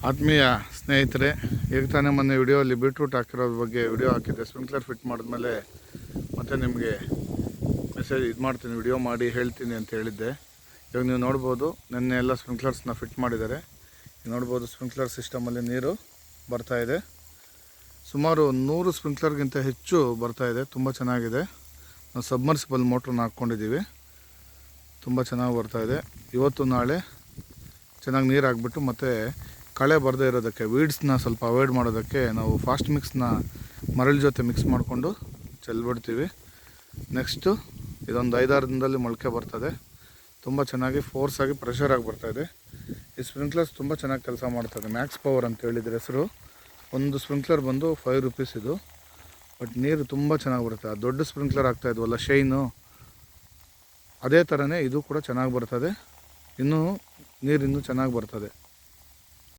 ಆತ್ಮೀಯ ಸ್ನೇಹಿತರೆ, ಈಗ ತಾನೇ ಮೊನ್ನೆ ವಿಡಿಯೋಲ್ಲಿ ಬೀಟ್ರೂಟ್ ಹಾಕಿರೋದ್ರ ಬಗ್ಗೆ ವಿಡಿಯೋ ಹಾಕಿದ್ದೆ. ಸ್ಪ್ರಿಂಕ್ಲರ್ ಫಿಟ್ ಮಾಡಿದ್ಮೇಲೆ ಮತ್ತೆ ನಿಮಗೆ ಮೆಸೇಜ್ ಮಾಡ್ತೀನಿ, ವಿಡಿಯೋ ಮಾಡಿ ಹೇಳ್ತೀನಿ ಅಂತ ಹೇಳಿದ್ದೆ. ಇವಾಗ ನೀವು ನೋಡ್ಬೋದು, ನೆನ್ನೆ ಎಲ್ಲ ಸ್ಪ್ರಿಂಕ್ಲರ್ಸ್ನ ಫಿಟ್ ಮಾಡಿದ್ದಾರೆ. ನೋಡ್ಬೋದು, ಸ್ಪ್ರಿಂಕ್ಲರ್ ಸಿಸ್ಟಮಲ್ಲಿ ನೀರು ಬರ್ತಾಯಿದೆ. ಸುಮಾರು 100 ಸ್ಪ್ರಿಂಕ್ಲರ್ಗಿಂತ ಹೆಚ್ಚು ಬರ್ತಾಯಿದೆ. ತುಂಬ ಚೆನ್ನಾಗಿದೆ. ನಾವು ಸಬ್ಮರ್ಸಿಬಲ್ ಮೋಟ್ರನ್ನ ಹಾಕ್ಕೊಂಡಿದ್ದೀವಿ. ತುಂಬ ಚೆನ್ನಾಗಿ ಬರ್ತಾಯಿದೆ. ಇವತ್ತು ನಾಳೆ ಚೆನ್ನಾಗಿ ನೀರು ಹಾಕ್ಬಿಟ್ಟು ಮತ್ತು ಕಳೆ ಬರದೇ ಇರೋದಕ್ಕೆ, ವೀಡ್ಸ್ನ ಸ್ವಲ್ಪ ಅವಾಯ್ಡ್ ಮಾಡೋದಕ್ಕೆ ನಾವು ಫಾಸ್ಟ್ ಮಿಕ್ಸ್ನ ಮರಳು ಜೊತೆ ಮಿಕ್ಸ್ ಮಾಡಿಕೊಂಡು ಚೆಲ್ಬಿಡ್ತೀವಿ. ನೆಕ್ಸ್ಟು ಇದೊಂದು 5-6 ದಿನದಲ್ಲಿ ಮೊಳಕೆ ಬರ್ತದೆ. ತುಂಬ ಚೆನ್ನಾಗಿ ಫೋರ್ಸಾಗಿ ಪ್ರೆಷರಾಗಿ ಬರ್ತಾಯಿದೆ. ಈ ಸ್ಪ್ರಿಂಕ್ಲರ್ಸ್ ತುಂಬ ಚೆನ್ನಾಗಿ ಕೆಲಸ ಮಾಡ್ತದೆ. ಮ್ಯಾಕ್ಸ್ ಪವರ್ ಅಂತ ಹೇಳಿದ್ರೆ ಹೆಸರು. ಒಂದು ಸ್ಪ್ರಿಂಕ್ಲರ್ ಬಂದು 5 ರೂಪೀಸ್ ಇದು. ಬಟ್ ನೀರು ತುಂಬ ಚೆನ್ನಾಗಿ ಬರುತ್ತೆ. ಆ ದೊಡ್ಡ ಸ್ಪ್ರಿಂಕ್ಲರ್ ಆಗ್ತಾಯಿದ್ವಲ್ಲ ಶೈನು, ಅದೇ ಥರನೇ ಇದು ಕೂಡ ಚೆನ್ನಾಗಿ ಬರ್ತದೆ. ಇನ್ನೂ ನೀರು ಚೆನ್ನಾಗಿ ಬರ್ತದೆ.